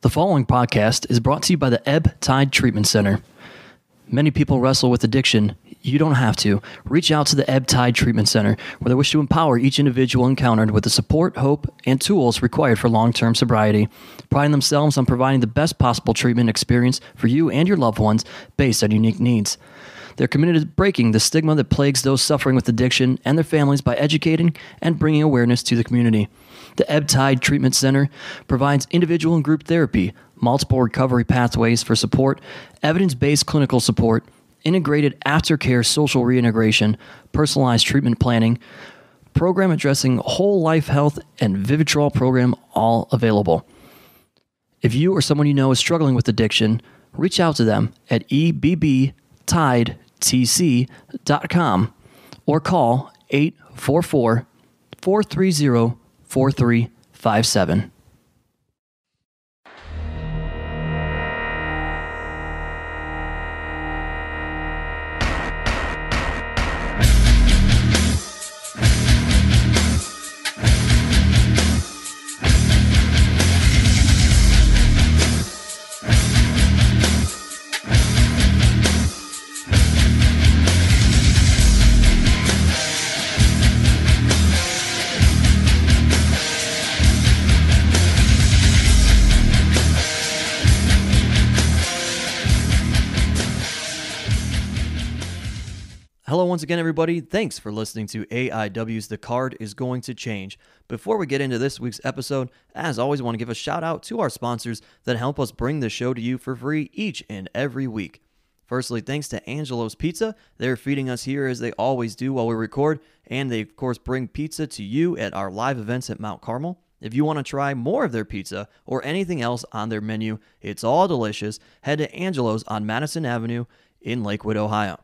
The following podcast is brought to you by the Ebb Tide Treatment Center. Many people wrestle with addiction. You don't have to. Reach out to the Ebb Tide Treatment Center, where they wish to empower each individual encountered with the support, hope, and tools required for long-term sobriety, priding themselves on providing the best possible treatment experience for you and your loved ones based on unique needs. They're committed to breaking the stigma that plagues those suffering with addiction and their families by educating and bringing awareness to the community. The Ebb Tide Treatment Center provides individual and group therapy, multiple recovery pathways for support, evidence-based clinical support, integrated aftercare social reintegration, personalized treatment planning, program addressing whole life health, and Vivitrol program, all available. If you or someone you know is struggling with addiction, reach out to them at ebbtidetc.com or call 844-430-4357. Hello once again, everybody. Thanks for listening to AIW's The Card is Going to Change. Before we get into this week's episode, as always, I want to give a shout out to our sponsors that help us bring the show to you for free each and every week. Firstly, thanks to Angelo's Pizza. They're feeding us here as they always do while we record, and they, of course, bring pizza to you at our live events at Mount Carmel. If you want to try more of their pizza or anything else on their menu, it's all delicious. Head to Angelo's on Madison Avenue in Lakewood, Ohio.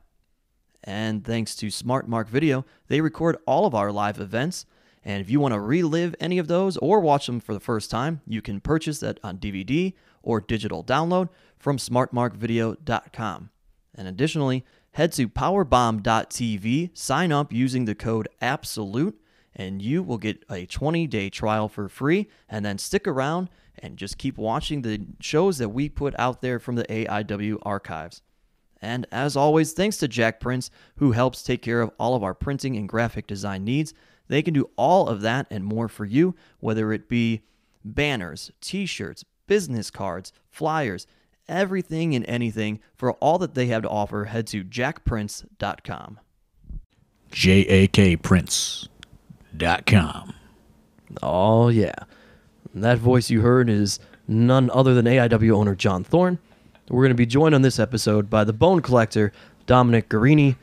And thanks to Smart Mark Video, they record all of our live events. And if you want to relive any of those or watch them for the first time, you can purchase that on DVD or digital download from smartmarkvideo.com. And additionally, head to powerbomb.tv, sign up using the code ABSOLUTE, and you will get a 20-day trial for free. And then stick around and just keep watching the shows that we put out there from the AIW archives. And as always, thanks to Jack Prince, who helps take care of all of our printing and graphic design needs. They can do all of that and more for you, whether it be banners, t-shirts, business cards, flyers, everything and anything. For all that they have to offer, head to jackprince.com. JAKPrince.com. Oh, yeah. And that voice you heard is none other than AIW owner John Thorne. We're going to be joined on this episode by the Bone Collector, Dominic Guarini,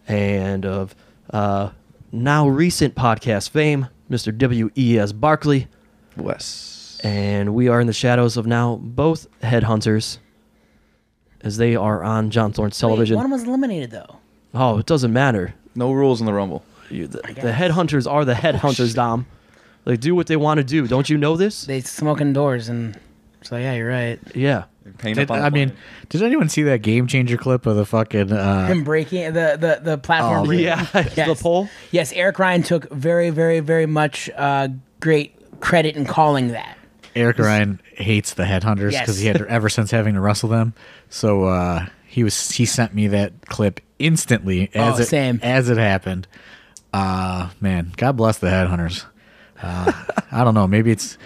and of now recent podcast fame, Mr. W.E.S. Barkley. Wes. And we are in the shadows of now both Headhunters, as they are on John Thorne's television. One was eliminated, though. Oh, it doesn't matter. No rules in the Rumble. The Headhunters are the Headhunters, Dom. They do what they want to do. Don't you know this? They smoke indoors, and so yeah, you're right. Yeah. Did anyone see that Game Changer clip of the fucking Him breaking the platform? Yeah, the pole. Yes, Eric Ryan took very, very, very much great credit in calling that. Eric Ryan hates the Headhunters because he had ever since having to wrestle them. So he sent me that clip instantly as it happened. Man, God bless the Headhunters. I don't know. Maybe it's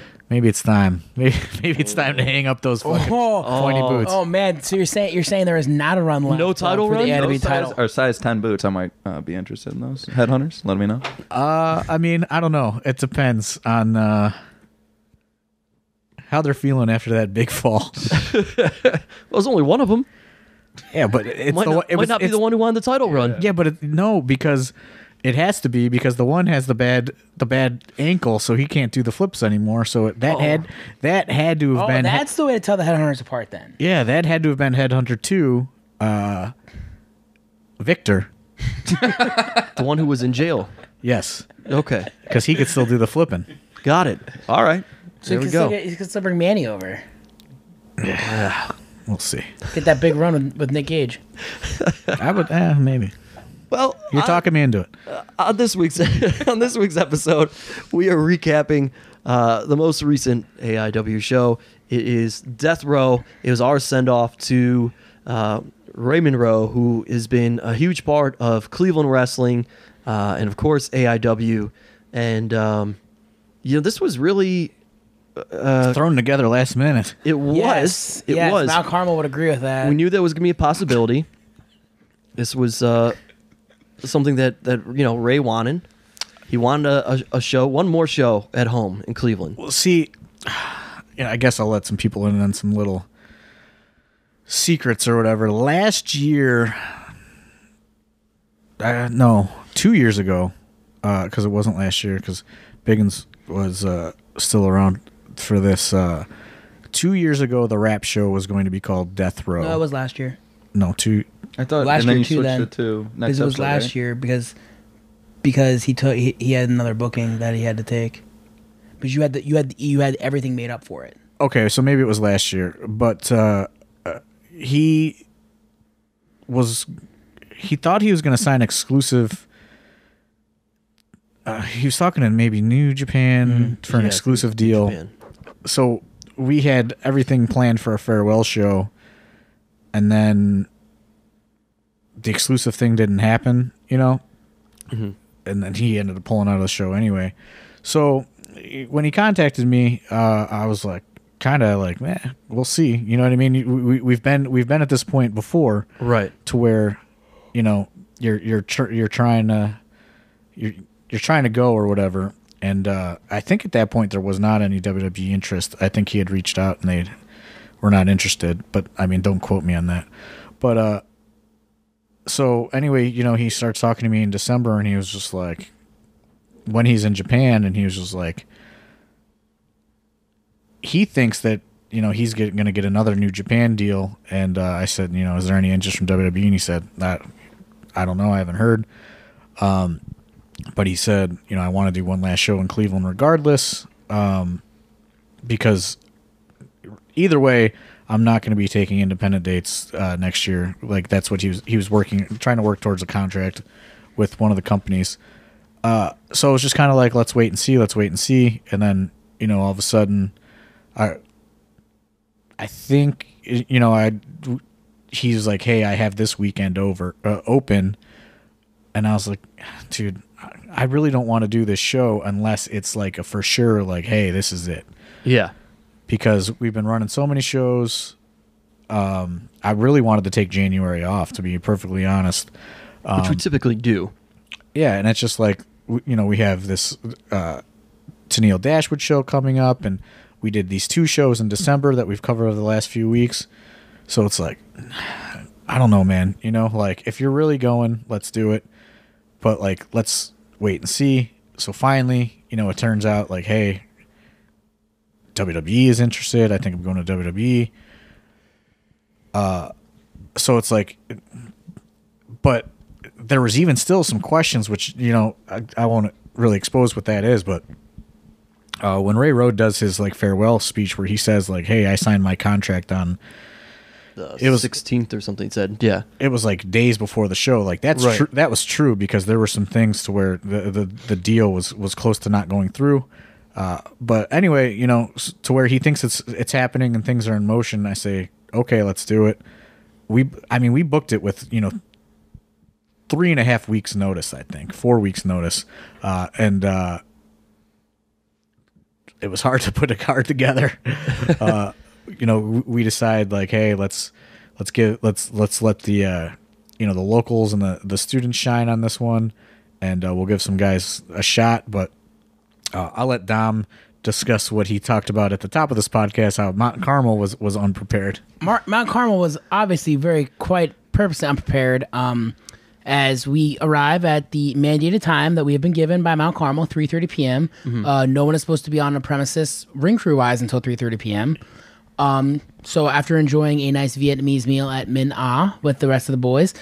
time. Maybe it's time to hang up those fucking pointy boots. Oh man! So you're saying there is not a run left? No title run. The title. Or size 10 boots. I might be interested in those. Headhunters. Let me know. I mean, I don't know. It depends on how they're feeling after that big fall. Well, there's only one of them. Yeah, but it might not be the one who won the title run. Yeah, but no, because it has to be, because the one has the bad ankle, so he can't do the flips anymore. So that had to have been. That's the way to tell the Headhunters apart, then. Yeah, that had to have been Headhunter 2, Victor. The one who was in jail. Yes. Okay. Because he could still do the flipping. Got it. All right. So there we go. You could still bring Manny over. Yeah. We'll see. Get that big run with Nick Gage. I would, maybe. Well, you're talking me into it. On this week's episode, we are recapping the most recent AIW show. It is Death Row. It was our send-off to Raymond Rowe, who has been a huge part of Cleveland wrestling, and of course AIW. And this was really thrown together last minute. It was. It was. Mount Carmel would agree with that. We knew that was going to be a possibility. This was something that Ray wanted. He wanted a show, one more show at home in Cleveland. Well, see, I guess I'll let some people in on some little secrets or whatever. Last year, 2 years ago, because it wasn't last year, because Biggins was still around for this. 2 years ago, the rap show was going to be called Death Row. No, it was last year. No, two. I thought last and then year you too. switched Then it to next because it was episode, last right? year because he had another booking that he had to take. But you had everything made up for it. Okay, so maybe it was last year, but he thought he was going to sign exclusive. He was talking to maybe New Japan for an exclusive deal. Japan. So we had everything planned for a farewell show, and then the exclusive thing didn't happen, Mm-hmm. and then he ended up pulling out of the show anyway. So when he contacted me, I was like, kind of like, we'll see. You know what I mean? We've been at this point before, right? To where, you're trying to go or whatever. And I think at that point there was not any WWE interest. I think he had reached out and they were not interested. But I mean, don't quote me on that. But so anyway, he starts talking to me in December, and he was just like, when he's in Japan, and he was just like, he thinks that he's going to get another New Japan deal. And I said, is there any interest from WWE? And he said, I don't know, I haven't heard. But he said, I want to do one last show in Cleveland regardless, because either way, I'm not going to be taking independent dates next year. Like, that's what he was trying to work towards a contract with one of the companies. So it was just kind of like, let's wait and see. And then, all of a sudden, I think, he's like, hey, I have this weekend open. And I was like, dude, I really don't want to do this show unless it's like a for sure, like, hey, this is it. Yeah. Because we've been running so many shows. I really wanted to take January off, to be perfectly honest. Which we typically do. Yeah, and it's just like, we have this Tennille Dashwood show coming up, and we did these 2 shows in December that we've covered over the last few weeks. So it's like, I don't know, man. Like, if you're really going, let's do it. But, like, let's wait and see. So finally, it turns out, like, hey, WWE is interested. I think I'm going to WWE. So it's like, but there was even still some questions, which, I won't really expose what that is, but when Ray Rowe does his, like, farewell speech where he says, like, hey, I signed my contract on it was 16th or something. Said, yeah, it was like days before the show. Like, that's right. True. That was true, because there were some things to where the deal was close to not going through. But anyway, to where he thinks it's happening and things are in motion. I say, okay, let's do it. We booked it with 3.5 weeks notice. I think 4 weeks notice, and it was hard to put a card together. We decide, like, hey, let's let the the locals and the students shine on this one, and we'll give some guys a shot. But I'll let Dom discuss what he talked about at the top of this podcast, how Mount Carmel was unprepared. Mount Carmel was obviously quite purposely unprepared. As we arrive at the mandated time that we have been given by Mount Carmel, 3:30 p.m. Mm-hmm. No one is supposed to be on the premises, ring crew wise, until 3:30 p.m. So after enjoying a nice Vietnamese meal at Min Ah with the rest of the boys,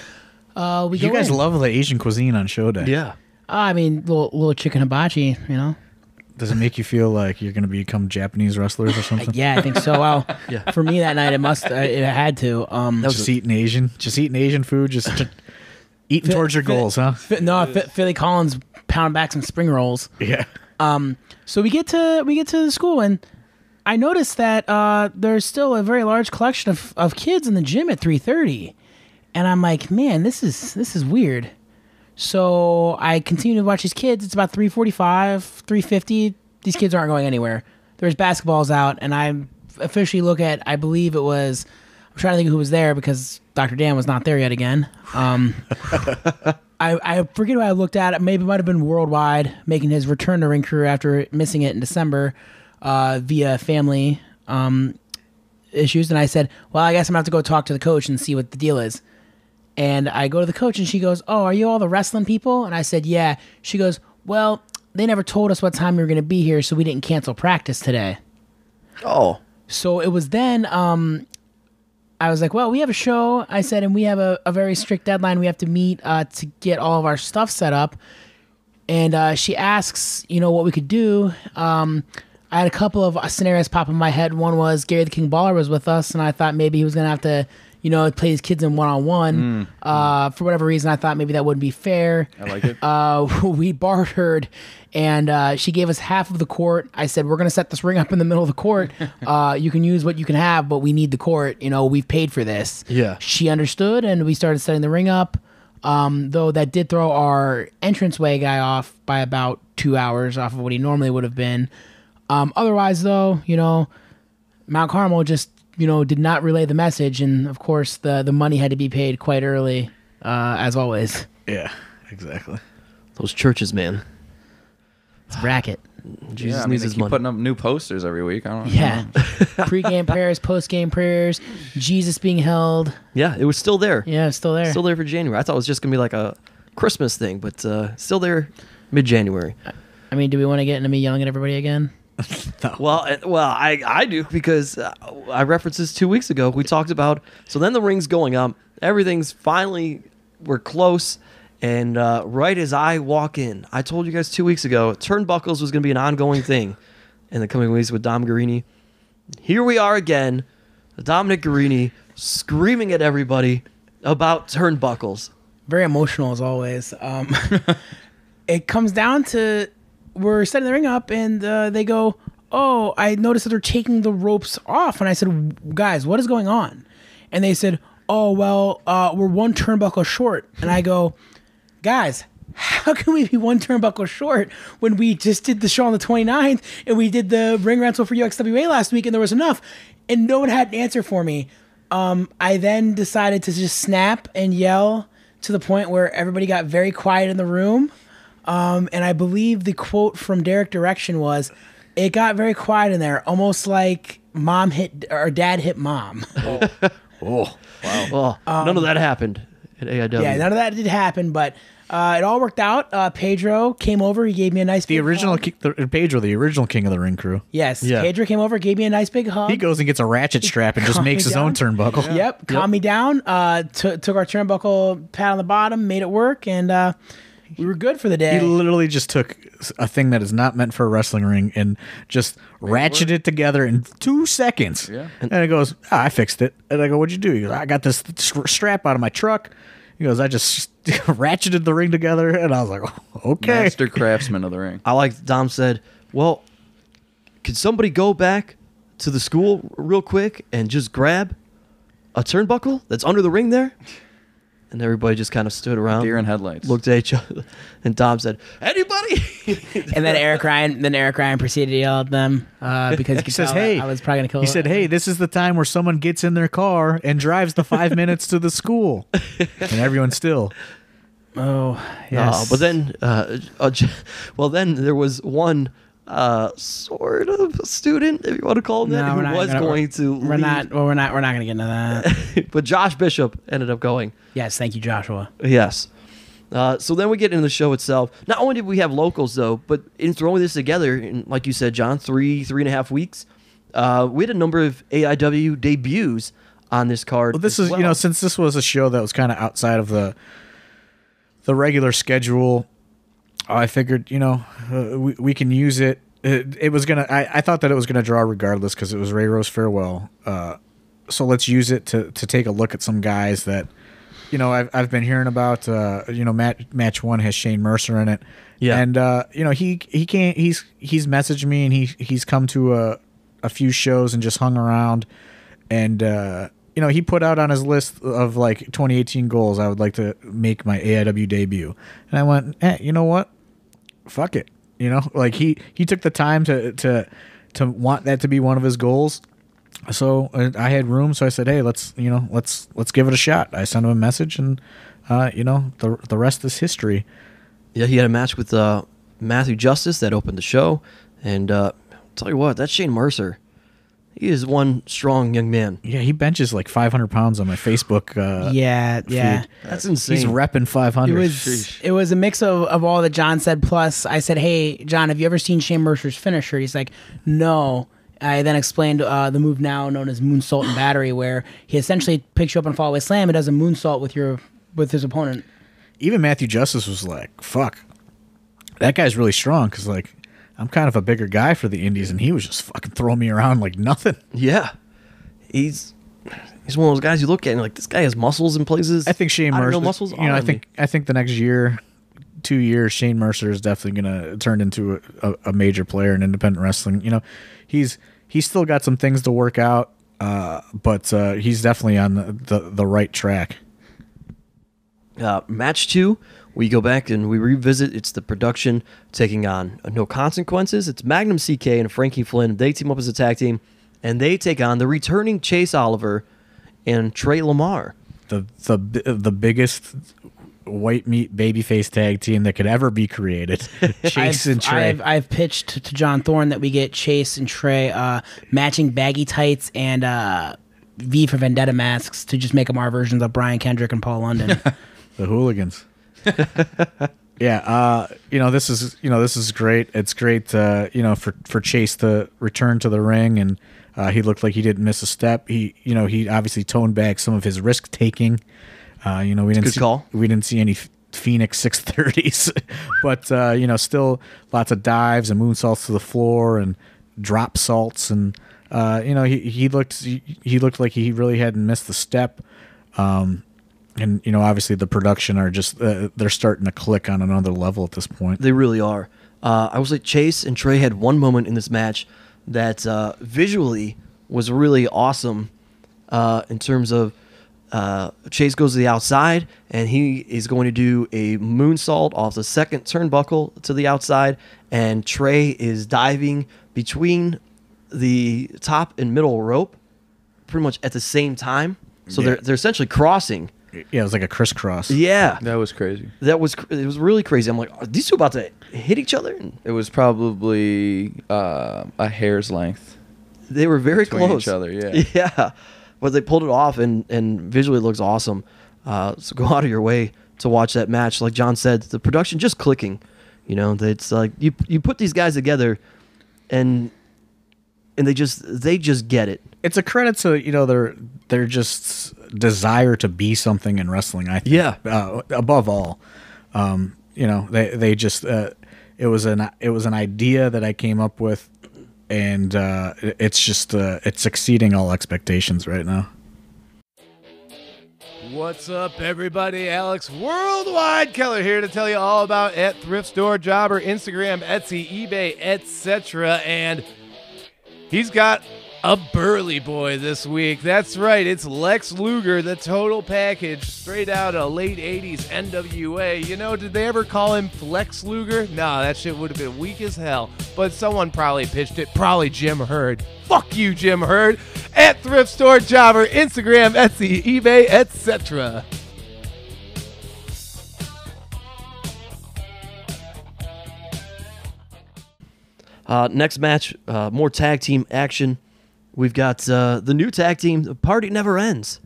you guys love the Asian cuisine on show day. Yeah. Little chicken hibachi, Does it make you feel like you're going to become Japanese wrestlers or something? Yeah, I think so. Well, yeah. For me that night, it had to. Just eating Asian food, just eating towards your goals, huh? Philly Collins pounding back some spring rolls. Yeah. So we get to the school, and I noticed that there's still a very large collection of kids in the gym at 3:30, and I'm like, man, this is weird. So I continue to watch these kids. It's about 3:45, 3:50. These kids aren't going anywhere. There's basketballs out, and I officially look at, I believe it was, I'm trying to think of who was there because Dr. Dan was not there yet again. I forget who I looked at. Maybe it might have been Worldwide making his return to ring crew after missing it in December via family issues. And I said, well, I guess I'm going to have to go talk to the coach and see what the deal is. And I go to the coach, and she goes, oh, are you all the wrestling people? And I said, yeah. She goes, well, they never told us what time we were going to be here, so we didn't cancel practice today. Oh. So it was then, I was like, well, we have a show, I said, and we have a very strict deadline. We have to meet to get all of our stuff set up. And she asks, what we could do. I had a couple of scenarios pop in my head. One was Gary the King Baller was with us, and I thought maybe he was going to have to play his kids in one-on-one. For whatever reason, I thought maybe that wouldn't be fair. I like it. We bartered, and she gave us half of the court. I said, we're going to set this ring up in the middle of the court. You can use what you can have, but we need the court. We've paid for this. Yeah. She understood, and we started setting the ring up, though that did throw our entranceway guy off by about 2 hours off of what he normally would have been. Otherwise, though, Mount Carmel just did not relay the message, and of course the money had to be paid quite early, as always. Yeah, exactly. Those churches, man. It's a racket. Jesus they needs his keep money. putting up new posters every week. I don't know. Yeah. Pre-game prayers, post-game prayers, Jesus being held. Yeah, it was still there. Yeah, it's still there. Still there for January. I thought it was just going to be like a Christmas thing, but still there mid-January. I mean, do we want to get into me yelling at everybody again? No. Well, I do, because I referenced this 2 weeks ago. We talked about, so then the ring's going up. Everything's finally, we're close. And right as I walk in, I told you guys 2 weeks ago, turnbuckles was going to be an ongoing thing in the coming weeks with Dom Guarini. Here we are again, Dominic Guarini screaming at everybody about turnbuckles. Very emotional as always. It comes down to, we're setting the ring up, and they go, oh, I noticed that they're taking the ropes off. And I said, guys, what is going on? And they said, oh, well, we're one turnbuckle short. And I go, guys, how can we be one turnbuckle short when we just did the show on the 29th and we did the ring rental for UXWA last week and there was enough? And no one had an answer for me. I then decided to just snap and yell to the point where everybody got very quiet in the room. And I believe the quote from Derek Direction was, it got very quiet in there, almost like mom hit, or dad hit mom. Oh, wow. Well, none of that happened at AIW. Yeah, none of that did happen, but it all worked out. Pedro came over. He gave me a nice big hug. Pedro, the original king of the ring crew. Yes, yeah. Pedro came over, gave me a nice big hug. He goes and gets a ratchet strap and just makes his own turnbuckle. Yeah. Yep, calmed me down, took our turnbuckle, pat on the bottom, made it work, and we were good for the day. He literally just took a thing that is not meant for a wrestling ring and just ratcheted it together in 2 seconds. Yeah. And it goes, I fixed it. And I go, what'd you do? He goes, I got this strap out of my truck. He goes, I just ratcheted the ring together. And I was like, oh, okay. Master craftsman of the ring. I like Dom said, well, could somebody go back to the school real quick and just grab a turnbuckle that's under the ring there? And everybody just kind of stood around. Deer in headlights. Looked at each other. And Dom said, anybody? And then Eric Ryan proceeded to yell at them because he says, hey, I was probably going to kill him. He said, hey, this is the time where someone gets in their car and drives the 5 minutes to the school. And everyone still. Oh, yes. But then, then there was one sort of student, if you want to call him that, who was going to leave. We're not going to get into that. But Josh Bishop ended up going. Yes, thank you, Joshua. Yes. So then we get into the show itself. Not only did we have locals, though, but in throwing this together, in, like you said, John, 3.5 weeks, we had a number of AIW debuts on this card. Well, this is, since this was a show that was kind of outside of the regular schedule, I figured, we can use it. It was gonna. I thought that it was gonna draw regardless because it was Ray Rose Farewell. So let's use it to take a look at some guys that, you know, I've been hearing about, you know, match 1 has Shane Mercer in it. Yeah. And, you know, he's messaged me and he's come to a few shows and just hung around. And, you know, he put out on his list of like 2018 goals, I would like to make my AIW debut. And I went, you know what? Fuck it. You know, like he took the time to want that to be one of his goals. So I had room, so I said, "Hey, let's give it a shot." I sent him a message, and you know, the rest is history. Yeah, he had a match with Matthew Justice that opened the show, and tell you what, that's Shane Mercer. He is one strong young man. Yeah, he benches like 500 pounds on my Facebook. Yeah, that's insane. He's repping 500. It was a mix of all that John said. Plus, I said, "Hey, John, have you ever seen Shane Mercer's finisher?" He's like, "No." I then explained the move now known as moonsault and battery, where he essentially picks you up on a fallaway slam and does a moonsault with his opponent. Even Matthew Justice was like, "Fuck, that guy's really strong." Because like, I'm kind of a bigger guy for the Indies, and he was just fucking throwing me around like nothing. Yeah, he's one of those guys you look at and you're like, this guy has muscles in places. I think Shane Mercer. Muscles. You know, I think the next year, 2 years, Shane Mercer is definitely going to turn into a major player in independent wrestling. You know, he's still got some things to work out, but he's definitely on the right track. Match 2, we go back and we revisit. It's the production taking on No Consequences. It's Magnum CK and Frankie Flynn. They team up as a tag team, and they take on the returning Chase Oliver and Trey Lamar. The biggest white meat babyface tag team that could ever be created. Chase and Trey. I've pitched to John Thorne that we get Chase and Trey matching baggy tights and V for Vendetta masks to just make them our versions of Brian Kendrick and Paul London. The hooligans. Yeah, you know, this is great. It's great, you know, for Chase to return to the ring, and he looked like he didn't miss a step. He obviously toned back some of his risk taking. You know, we didn't see any Phoenix 630s, but you know, still lots of dives and moonsaults to the floor and drop salts, and you know, he looked like he really hadn't missed the step. And you know, obviously the production are just they're starting to click on another level at this point. They really are. I will say Chase and Trey had one moment in this match that visually was really awesome in terms of Chase goes to the outside and he is going to do a moonsault off the second turnbuckle to the outside, and Trey is diving between the top and middle rope pretty much at the same time. So they're essentially crossing. Yeah, it was like a crisscross. Yeah. That was crazy. It was really crazy. I'm like, are these two about to hit each other? It was probably a hair's length. They were very close. Each other, yeah. Yeah. But they pulled it off, and visually it looks awesome. So go out of your way to watch that match. Like John said, the production just clicking. You know, it's like you put these guys together, and they just get it. It's a credit to, you know, their just desire to be something in wrestling. I think. Yeah. Above all, you know, they just it was an idea that I came up with, and it's just it's exceeding all expectations right now. What's up, everybody? Alex Worldwide Keller here to tell you all about at Thrift Store, Jobber, Instagram, Etsy, eBay, etc. And he's got a burly boy this week. That's right, it's Lex Luger, the total package, straight out of late 80s NWA. You know, did they ever call him Flex Luger? Nah, that shit would have been weak as hell. But someone probably pitched it, probably Jim Hurd. Fuck you, Jim Hurd. At Thrift Store, Jobber, Instagram, Etsy, eBay, etc. Next match, more tag team action. We've got the new tag team, The Party Never Ends.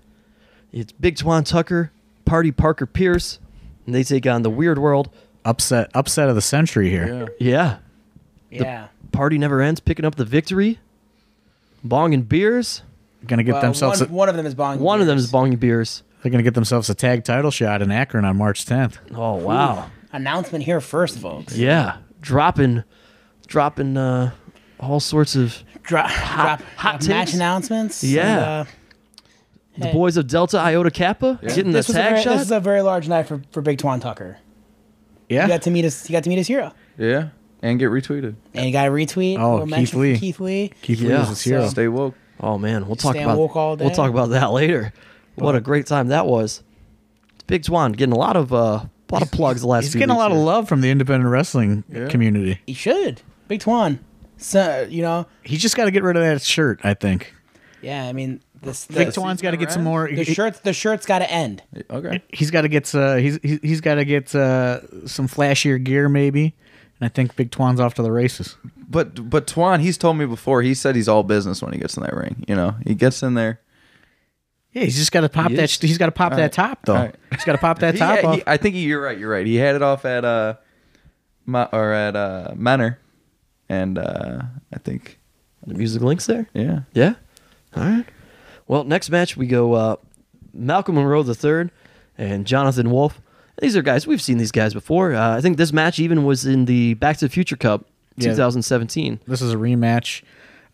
It's Big Twan Tucker, Party Parker Pierce, and they take on the Weird World. Upset of the century here. Yeah. Yeah. The Party Never Ends, picking up the victory. Bong and Beers. Gonna get themselves one of them is Bong. One of them is Bong and Beers. They're gonna get themselves a tag title shot in Akron on March 10th. Oh wow! Ooh. Announcement here first, folks. Yeah, dropping all sorts of drop hot match takes. announcements. Yeah. The boys of Delta Iota Kappa getting the tag shot. This is a very large night for Big Twan Tucker. Yeah, he got to meet his hero. Yeah, and get retweeted. And he got a retweet. Oh, Keith Lee. Keith Lee is his hero. Stay woke. Oh man, we'll talk woke all day. We'll talk about that later. What a great time that was. Big Twan getting a lot of plugs the last few weeks. He's getting a lot of love from the independent wrestling community. He should. Big Twan. So, he's just got to get rid of that shirt, I think. Yeah, I mean, Big Twan's got to get some more. The shirt's got to end. Okay. He's got to get he's got to get some flashier gear maybe, and I think Big Twan's off to the races. But Twan, he's told me before. He said he's all business when he gets in that ring. He gets in there. Yeah, he's just got to pop that. He's got to pop that top though. Right. He's got to pop that top off. I think you're right. You're right. He had it off at Manor, and I think the music links there. Yeah. Yeah. All right. Well, next match we go Malcolm Monroe III and Jonathan Wolf. These are guys we've seen these guys before. I think this match even was in the Back to the Future Cup 2017. This is a rematch.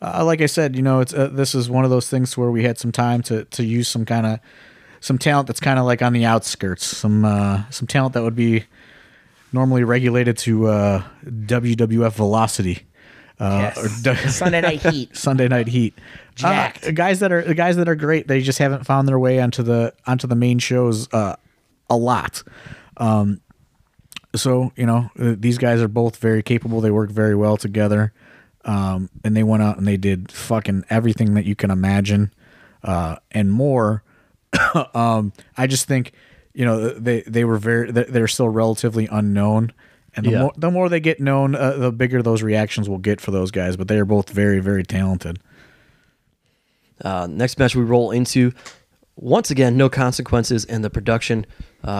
Like I said, it's this is one of those things where we had some time to use some talent that's kind of like on the outskirts, some talent that would be normally regulated to WWF Velocity. Sunday Night Heat. Sunday Night Heat. Guys that are great. They just haven't found their way onto the main shows a lot. So these guys are both very capable. They work very well together. And they went out and they did fucking everything that you can imagine, and more. I just think, they're still relatively unknown, and the more they get known, the bigger those reactions will get for those guys. But they are both very, very talented. Next match we roll into, once again, No Consequences and the production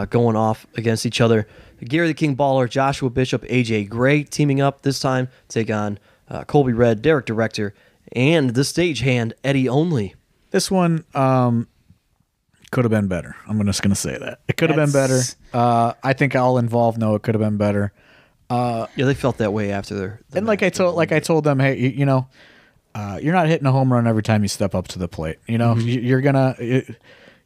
going off against each other. Gary the King Baller, Joshua Bishop, AJ Gray teaming up this time, take on Colby Red, Derek Director, and the stagehand Eddie Only. This one could have been better. I'm just going to say that. It could have been better. I think all involved know it could have been better. They felt that way after their and like I told them, hey, you're not hitting a home run every time you step up to the plate. You're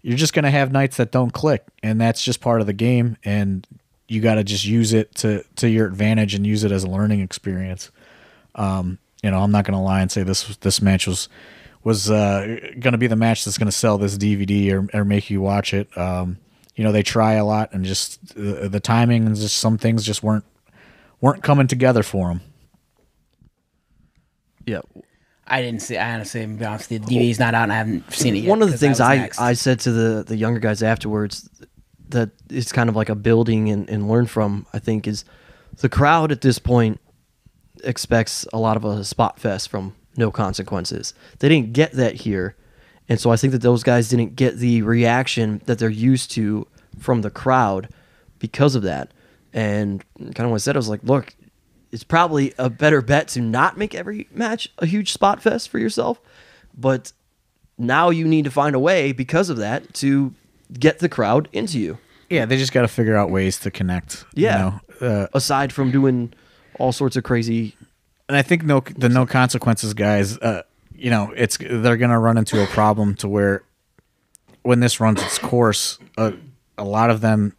just gonna have nights that don't click, and that's just part of the game. And you got to just use it to your advantage and use it as a learning experience. I'm not gonna lie and say this match was gonna be the match that's gonna sell this DVD or make you watch it. They try a lot, and just the timing and just some things just weren't coming together for them. Yeah. I didn't see. I honestly, to be honest, the DVD's not out, and I haven't seen it yet. One of the things I said to the younger guys afterwards that it's kind of like a building and learn from, I think, is the crowd at this point expects a lot of a spot fest from No Consequences. They didn't get that here, and so I think that those guys didn't get the reaction that they're used to from the crowd because of that. And kind of what I said, I was like, look, it's probably a better bet to not make every match a huge spot fest for yourself, but now you need to find a way because of that to get the crowd into you. Yeah, they just got to figure out ways to connect. Yeah, aside from doing all sorts of crazy. And I think the No Consequences guys, they're gonna run into a problem to where when this runs its course, a lot of them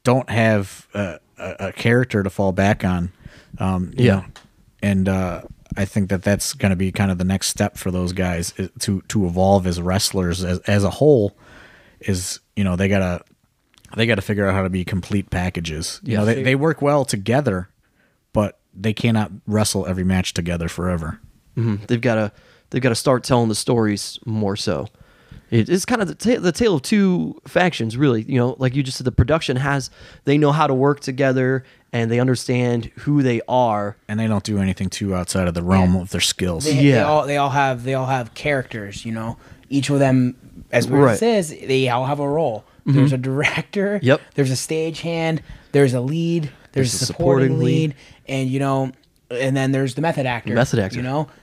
don't have a character to fall back on. And I think that's going to be kind of the next step for those guys to evolve as wrestlers as a whole. Is they gotta figure out how to be complete packages. They work well together, but they cannot wrestle every match together forever. Mm-hmm. They've got to start telling the stories more so. It's kind of the tale of two factions, really. Like you just said, the production they know how to work together and they understand who they are, and they don't do anything too outside of the realm of their skills. They all have characters. Each of them, as Bruce says, they all have a role. Mm-hmm. There's a director. Yep. There's a stagehand. There's a lead. There's a supporting lead, and and then there's the method actor.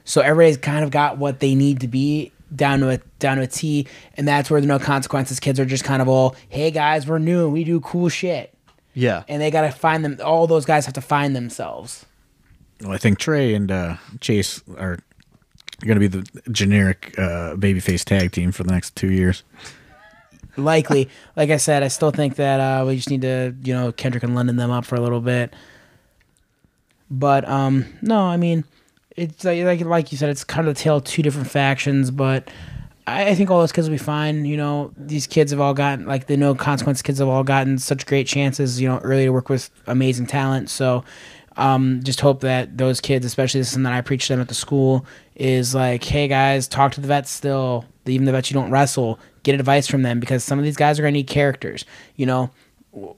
So everybody's kind of got what they need to be down to a T, and that's where the No Consequences kids are just kind of all, hey guys, we're new, we do cool shit. Yeah. And they got to find them. All those guys have to find themselves. Well, I think Trey and Chase are going to be the generic babyface tag team for the next 2 years. likely. Like I said, I still think that we just need to, Kendrick and London them up for a little bit. But no, I mean, it's like you said, it's kind of the tale of two different factions. But I think all those kids will be fine. These kids have all gotten, like, the No Consequence kids have all gotten such great chances, early to work with amazing talent. So just hope that those kids, especially this is something that I preach to them at the school, is like, hey guys, talk to the vets still, even the vets you don't wrestle, get advice from them, because some of these guys are going to need characters.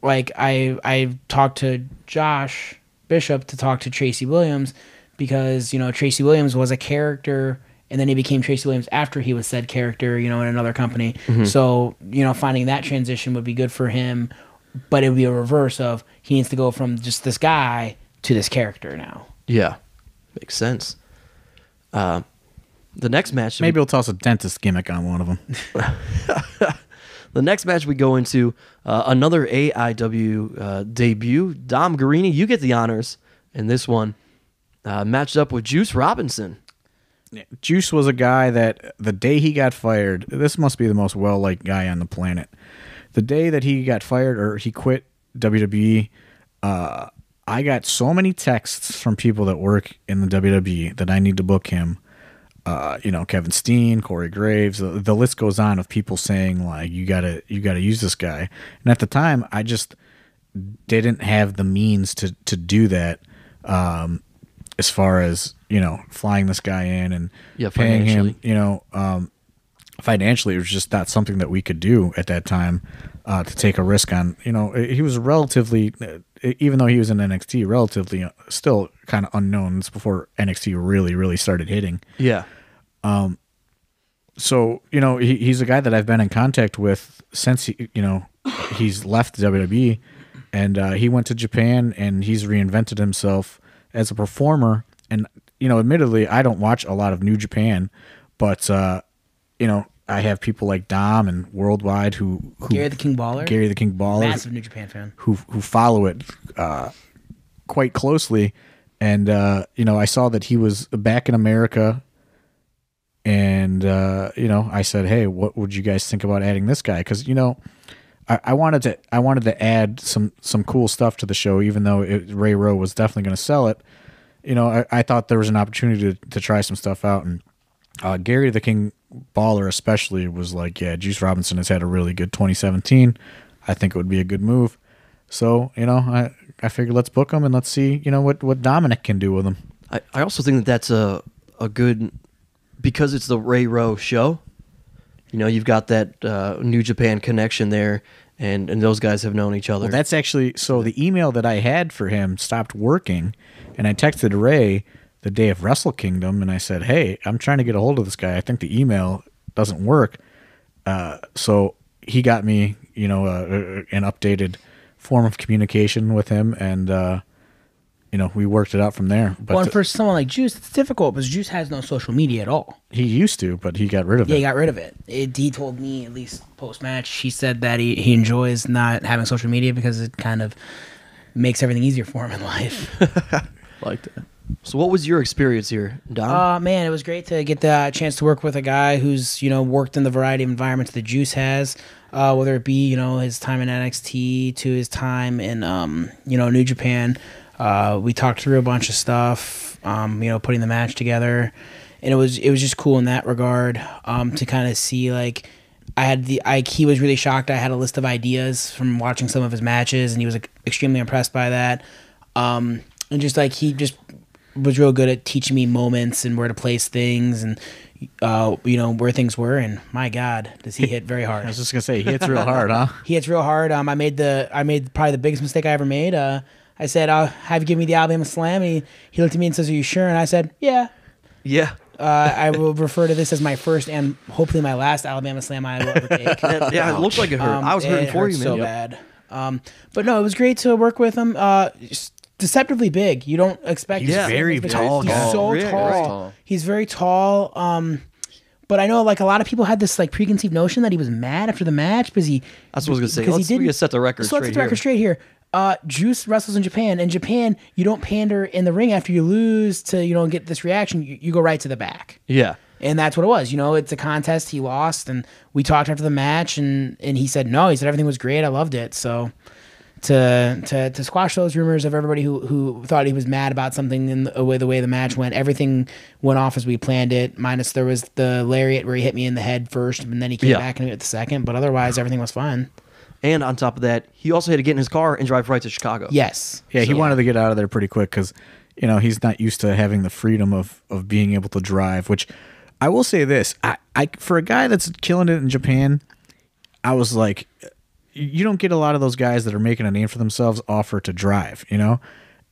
Like I talked to Josh Bishop to talk to Tracy Williams, because Tracy Williams was a character and then he became Tracy Williams after he was said character, in another company. Mm-hmm. So, finding that transition would be good for him, but it would be a reverse of he needs to go from just this guy to this character now. Yeah, makes sense. The next match... Maybe we'll toss a dentist gimmick on one of them. The next match we go into, another AIW debut. Dom Guarini, you get the honors in this one. Matched up with Juice Robinson. Juice was a guy that the day he got fired, this must be the most well-liked guy on the planet. The day that he got fired or he quit WWE, I got so many texts from people that work in the WWE that I need to book him. Kevin Steen, Corey Graves, the list goes on of people saying, like, you gotta use this guy. And at the time, I just didn't have the means to do that. As far as, flying this guy in and paying him, financially, it was just not something that we could do at that time, to take a risk on. He was relatively, even though he was in NXT, relatively still kind of unknown. It's before NXT really, really started hitting. Yeah. So, he's a guy that I've been in contact with since, he's left WWE, and he went to Japan and he's reinvented himself as a performer. And, admittedly, I don't watch a lot of New Japan, but, I have people like Dom and Worldwide who Gary the King Baller, massive New Japan fan, who follow it quite closely. And, I saw that he was back in America. And, I said, hey, what would you guys think about adding this guy? Because, I wanted to add some cool stuff to the show, even though Ray Rowe was definitely going to sell it. I thought there was an opportunity to try some stuff out. And Gary the King Baller especially was like, yeah, Juice Robinson has had a really good 2017. I think it would be a good move. So, I figured let's book him and let's see, what Dominic can do with him. I also think that's a good... Because it's the Ray Rowe show, you've got that New Japan connection there, and those guys have known each other. Well, that's actually... So the email that I had for him stopped working, and I texted Ray the day of Wrestle Kingdom, and I said, hey, I'm trying to get a hold of this guy. I think the email doesn't work. So he got me, an updated form of communication with him, and... we worked it out from there. But and for someone like Juice, it's difficult because Juice has no social media at all. He used to, but he got rid of it. Yeah, he got rid of it. He told me, at least post-match, he said that he enjoys not having social media because it kind of makes everything easier for him in life. Liked it. So what was your experience here, Don? Man, it was great to get the chance to work with a guy who's, worked in the variety of environments that Juice has, whether it be, his time in NXT to his time in, New Japan. We talked through a bunch of stuff, putting the match together, and it was just cool in that regard, to kind of see, like, he was really shocked. I had a list of ideas from watching some of his matches, and he was extremely impressed by that. And just like, he just was real good at teaching me moments and where to place things and, where things were. And my God, does he hit very hard. I was just gonna say, he hits real hard, huh? He hits real hard. I made probably the biggest mistake I ever made. I said, I'll have you give me the Alabama Slam. And he looked at me and says, are you sure? And I said, yeah. Yeah. I will refer to this as my first and hopefully my last Alabama Slam I will ever take. Yeah, it looked like it hurt. I was hurting for you, man. So bad. But no, it was great to work with him. Deceptively big. You don't expect. He's very tall. He's so tall. He's very tall. But I know, like, a lot of people had this, like, preconceived notion that he was mad after the match because he... That's what I was going to say. Let's set the record straight here. Let's set the record straight here. Juice wrestles in Japan. In Japan, you don't pander in the ring after you lose to, get this reaction. You go right to the back. Yeah. And that's what it was. It's a contest. He lost, and we talked after the match, and he said no. He said everything was great. I loved it. So to squash those rumors of everybody who thought he was mad about something in the way the match went, everything went off as we planned it. Minus there was the lariat where he hit me in the head first, and then he came back and hit the second. But otherwise, everything was fine. And on top of that, he also had to get in his car and drive right to Chicago. Yes. Yeah, he wanted to get out of there pretty quick because, he's not used to having the freedom of being able to drive, which I will say this. I for a guy that's killing it in Japan, I was like, you don't get a lot of those guys that are making a name for themselves offer to drive, And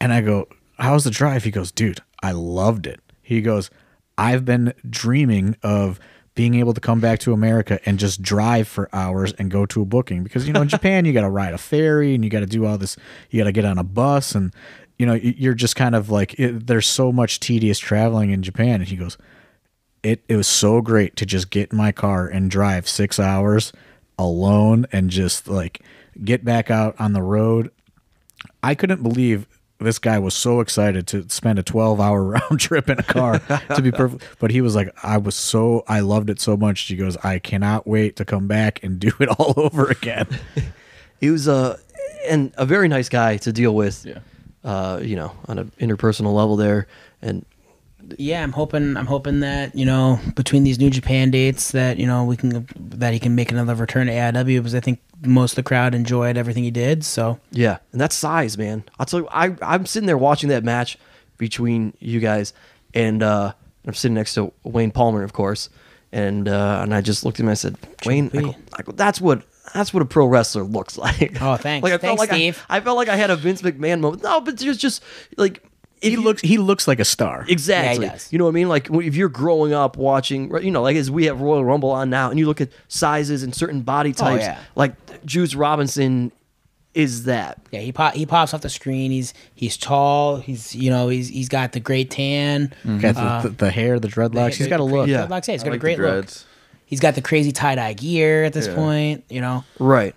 I go, how's the drive? He goes, dude, I loved it. He goes, I've been dreaming of being able to come back to America and just drive for hours and go to a booking. Because, in Japan, you got to ride a ferry and you got to do all this. You got to get on a bus and, you're just kind of like, there's so much tedious traveling in Japan. And he goes, it was so great to just get in my car and drive 6 hours alone and just like get back out on the road. I couldn't believe this guy was so excited to spend a 12-hour round trip in a car to be perfect. But he was like, I loved it so much. He goes, I cannot wait to come back and do it all over again. He was a very nice guy to deal with, on an interpersonal level there. And yeah, I'm hoping that, between these New Japan dates that, that he can make another return to AIW, because I think most of the crowd enjoyed everything he did. So yeah, and that's size, man. I'll tell you, I'm sitting there watching that match between you guys, and I'm sitting next to Wayne Palmer, of course, and I just looked at him and I said, Wayne, I go, that's what a pro wrestler looks like. Oh, thanks. Thanks, Steve. I felt like I had a Vince McMahon moment. No, but there's just like, he looks like a star. Exactly. Yeah, he does. You know what I mean? Like if you're growing up watching, like as we have Royal Rumble on now, and you look at sizes and certain body types, like Juice Robinson is that. Yeah, he pops off the screen. He's tall. He's got the great tan. Got the hair, the dreadlocks. He's got a look. Yeah, he's got a great look. He's got the crazy tie-dye gear at this point. Right.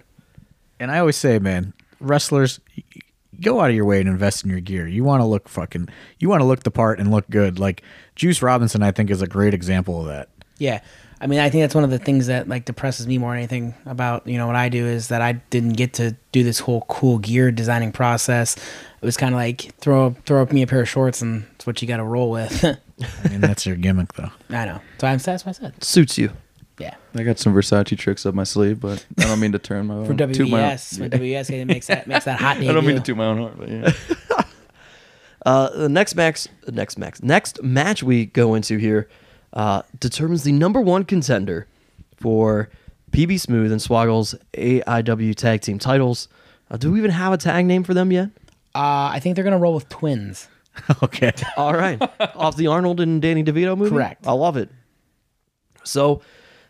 And I always say, man, wrestlers, go out of your way and invest in your gear. You want to look the part and look good. Like Juice Robinson, I think, is a great example of that. Yeah. I mean, I think that's one of the things that like depresses me more than anything about, what I do, is that I didn't get to do this whole cool gear designing process. It was kind of like throw up me a pair of shorts and it's what you got to roll with. I mean, that's your gimmick though. I know. So that's what I said. Suits you. Yeah. I got some Versace tricks up my sleeve, but I don't mean to turn my for WES. For WES, it makes that hot debut. I don't mean to toot my own horn, but yeah. The next match we go into here determines the number one contender for PB Smooth and Swoggle's AIW tag team titles. Do we even have a tag name for them yet? I think they're gonna roll with twins. Okay. All right. Off the Arnold and Danny DeVito movie? Correct. I love it. So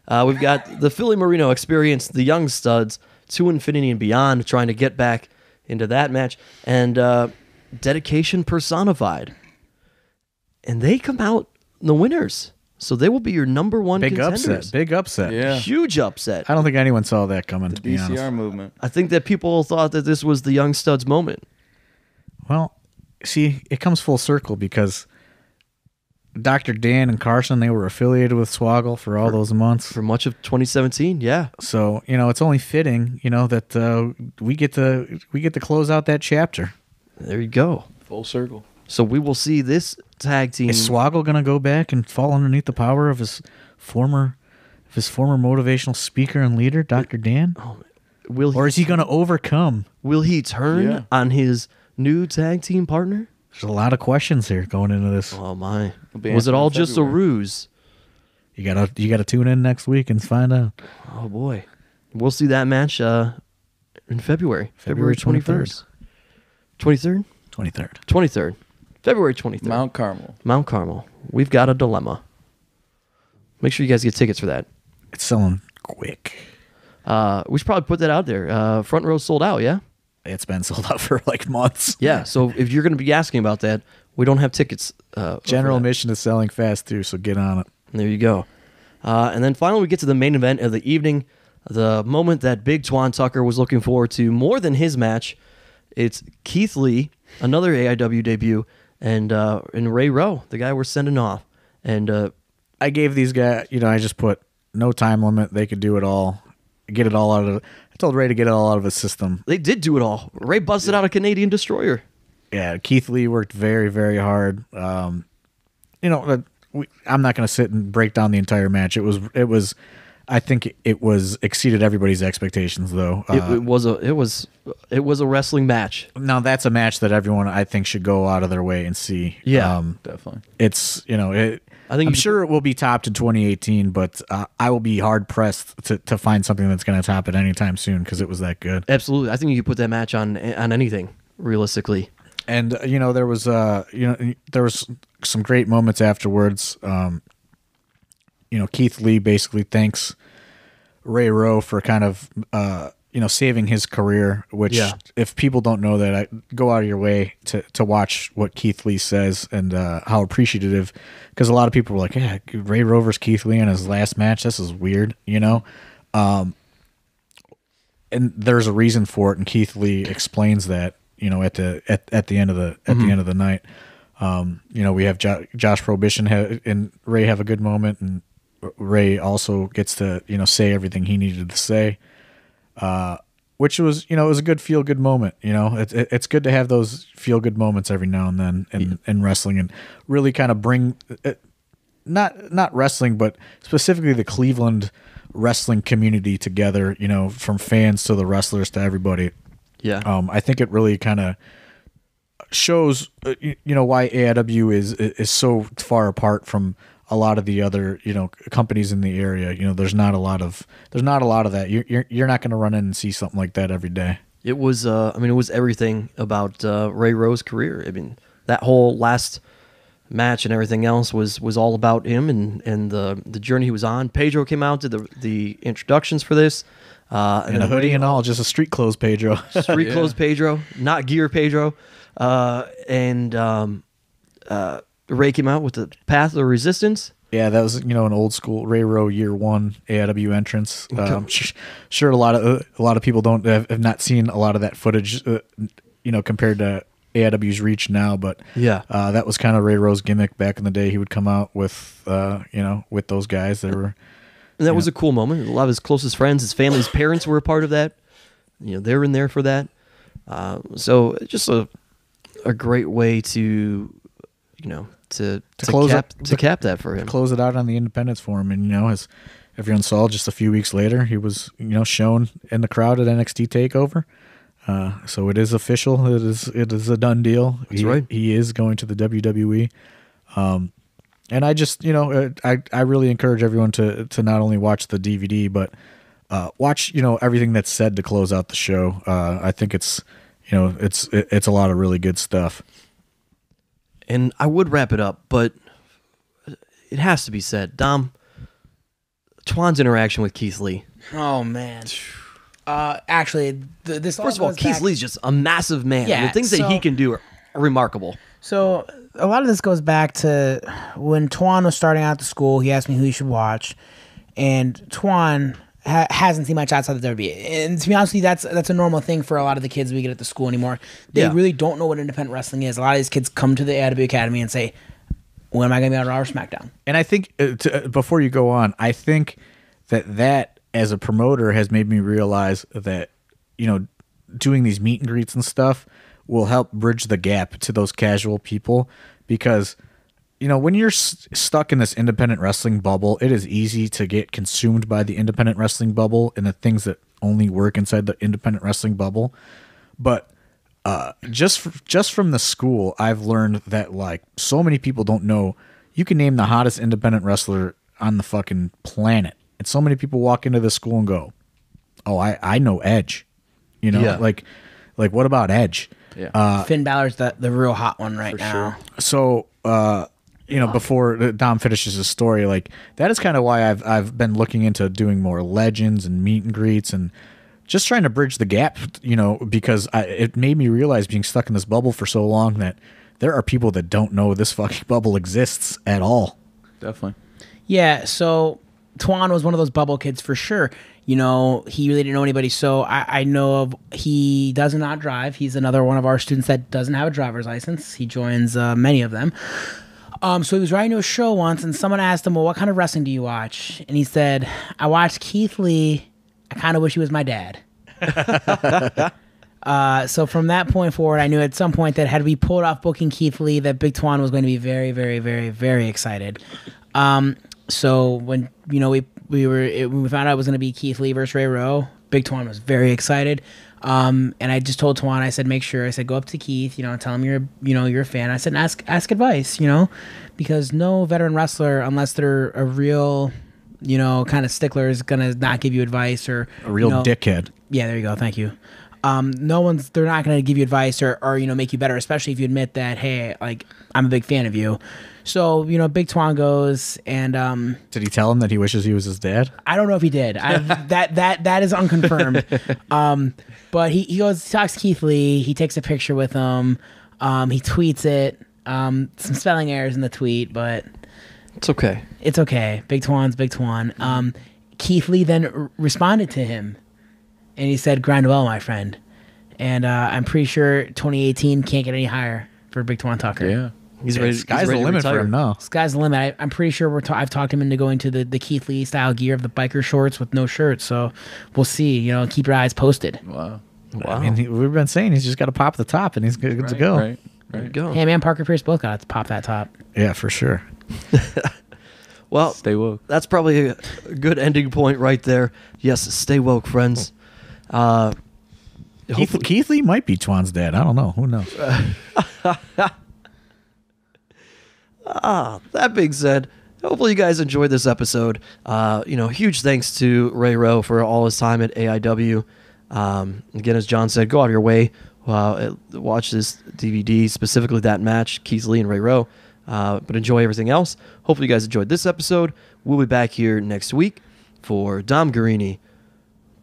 we've got the Philly Marino Experience, the Young Studs, to Infinity and Beyond, trying to get back into that match, and Dedication personified. And they come out the winners. So they will be your number one contenders. Big upset. Yeah. Huge upset. I don't think anyone saw that coming, The to be honest. DCR movement. I think that people thought that this was the Young Studs moment. Well, see, it comes full circle because Dr. Dan and Carson, they were affiliated with Swoggle for all those months. For much of 2017, yeah. So, it's only fitting, that we get to close out that chapter. There you go. Full circle. So we will see this tag team. Is Swoggle going to go back and fall underneath the power of his former motivational speaker and leader, Dr. Dan? Or is he going to overcome? Will he turn on his new tag team partner? There's a lot of questions here going into this. Oh my! Was it all just a ruse? You gotta tune in next week and find out. Oh boy, we'll see that match in February 21st, 23rd, 23rd, February 23rd. Mount Carmel. We've got a dilemma. Make sure you guys get tickets for that. It's selling quick. We should probably put that out there. Front row sold out. Yeah. It's been sold out for like months. Yeah, so if you're going to be asking about that, we don't have tickets. General admission is selling fast too, so get on it. There you go. And then finally we get to the main event of the evening, the moment that Big Twan Tucker was looking forward to more than his match. It's Keith Lee, another AIW debut, and Ray Rowe, the guy we're sending off. And I gave these guys, I just put no time limit. They could do it all, get it all out of. I told Ray to get it all out of his system. They did do it all. Ray busted out a Canadian destroyer. Yeah, Keith Lee worked very, very hard. I'm not going to sit and break down the entire match. It was. I think it was exceeded everybody's expectations, though. It was a wrestling match. Now that's a match that everyone I think should go out of their way and see. Yeah, definitely. It's I'm sure it will be topped in 2018, but I will be hard pressed to find something that's going to top it anytime soon because it was that good. Absolutely, I think you could put that match on anything realistically. And there was some great moments afterwards. Keith Lee basically thanks Ray Rowe for kind of saving his career. Which, if people don't know that, go out of your way to watch what Keith Lee says and how appreciative. Because a lot of people were like, "Yeah, Ray Rowe versus Keith Lee in his last match. This is weird," And there's a reason for it, and Keith Lee explains that. At the end of the night, we have Josh Prohibition and Ray have a good moment, and Ray also gets to say everything he needed to say, which was it was a good feel good moment. It's good to have those feel good moments every now and then in wrestling, and really kind of bring not wrestling, but specifically the Cleveland wrestling community together. From fans to the wrestlers to everybody. Yeah. I think it really kind of shows, why AIW is so far apart from a lot of the other, companies in the area. There's not a lot of that. You're not going to run in and see something like that every day. It was, it was everything about Ray Rowe's career. I mean, that whole last match and everything else was all about him and the journey he was on. Pedro came out, did the introductions for this. And a hoodie and all, just a street clothes Pedro. Street clothes Pedro, not gear Pedro. Ray came out with the Path of Resistance. Yeah, that was an old school Ray Rowe Year 1 AIW entrance. Sure, a lot of people have not seen a lot of that footage, compared to AIW's reach now. But that was kind of Ray Rowe's gimmick back in the day. He would come out with with those guys that were. And that was a cool moment. A lot of his closest friends, his family's parents were a part of that. They're in there for that. So just a great way to cap that for him. Close it out on the independence for him. And, as everyone saw just a few weeks later, he was, shown in the crowd at NXT TakeOver. So it is official. It is a done deal. That's right. He is going to the WWE. And I just, I really encourage everyone to not only watch the DVD, but watch, everything that's said to close out the show. I think it's a lot of really good stuff. And I would wrap it up, but it has to be said, Dom, Twan's interaction with Keith Lee. Oh, man. Actually, this first of all, Keith Lee's just a massive man. Yeah, the things that he can do are remarkable. So a lot of this goes back to when Twan was starting out the school. He asked me who he should watch, and Twan hasn't seen much outside the WWE. And to be honest with you, that's a normal thing for a lot of the kids we get at the school anymore. They really don't know what independent wrestling is. A lot of these kids come to the AIW Academy and say, when am I going to be on Raw or SmackDown? And I think, before you go on, I think that as a promoter has made me realize that, doing these meet and greets and stuff will help bridge the gap to those casual people, because when you're stuck in this independent wrestling bubble, it is easy to get consumed by the independent wrestling bubble and the things that only work inside the independent wrestling bubble. But just from the school, I've learned that so many people don't know. You can name the hottest independent wrestler on the fucking planet, and so many people walk into the school and go, "Oh, I know Edge," like what about Edge? Yeah. Finn Balor's the real hot one right now. Sure. So, before Dom finishes his story, that is kind of why I've been looking into doing more legends and meet and greets and just trying to bridge the gap, because it made me realize, being stuck in this bubble for so long, that there are people that don't know this fucking bubble exists at all. Definitely. Yeah, so Twan was one of those bubble kids for sure. He really didn't know anybody. So I know he does not drive. He's another one of our students that doesn't have a driver's license. He joins many of them. So he was writing to a show once, and someone asked him, well, what kind of wrestling do you watch? And he said, I watch Keith Lee. I kind of wish he was my dad. So from that point forward, I knew at some point that had we pulled off booking Keith Lee, that Big Twan was going to be very, very, very, very excited. So when we found out it was going to be Keith Lee versus Ray Rowe, Big Twan was very excited. And I just told Twan, I said, make sure. I said, go up to Keith, tell him you're a fan. I said, ask advice, because no veteran wrestler, unless they're a real, kind of stickler, is gonna not give you advice or a real dickhead. Yeah, there you go. Thank you. They're not going to give you advice or make you better, especially if you admit that, hey, like, I'm a big fan of you. So, Big Twan goes and did he tell him that he wishes he was his dad? I don't know if he did. That is unconfirmed. But he goes, talks to Keith Lee, he takes a picture with him, he tweets it. Some spelling errors in the tweet, but it's okay. It's okay. Big Twan's Big Twan. Keith Lee then responded to him. And he said, grind well, my friend. And I'm pretty sure 2018 can't get any higher for Big Twan Tucker. Yeah. He's ready. Sky's the limit for him now. Sky's the limit. I'm pretty sure I've talked him into going to the Keith Lee style gear of the biker shorts with no shirts. So we'll see. Keep your eyes posted. Wow. I mean, we've been saying he's just got to pop the top and he's good to go. Right. There you go. Hey, man, Parker Pierce both got to pop that top. Yeah, for sure. Well, stay woke. That's probably a good ending point right there. Yes, stay woke, friends. Keith Lee might be Twan's dad. I don't know. Who knows? That being said, hopefully you guys enjoyed this episode. Huge thanks to Ray Rowe for all his time at AIW. Again, as John said, go out of your way, watch this DVD, specifically that match, Keith Lee and Ray Rowe. But enjoy everything else. Hopefully you guys enjoyed this episode. We'll be back here next week for Dom Guarini,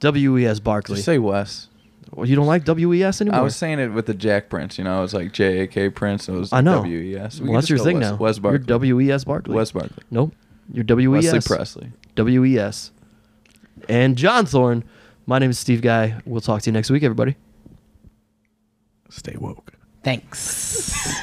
WES Barkley. Just say Wes. Well, you don't like WES anymore? I was saying it with the Jack Prince. It was like JAK Prince. It was I know. WES. Well, that's your thing now. Wes Barkley. You're WES Barkley. Wes Barkley. Nope. You're WES. Wesley Presley. WES. And John Thorne. My name is Steve Guy. We'll talk to you next week, everybody. Stay woke. Thanks.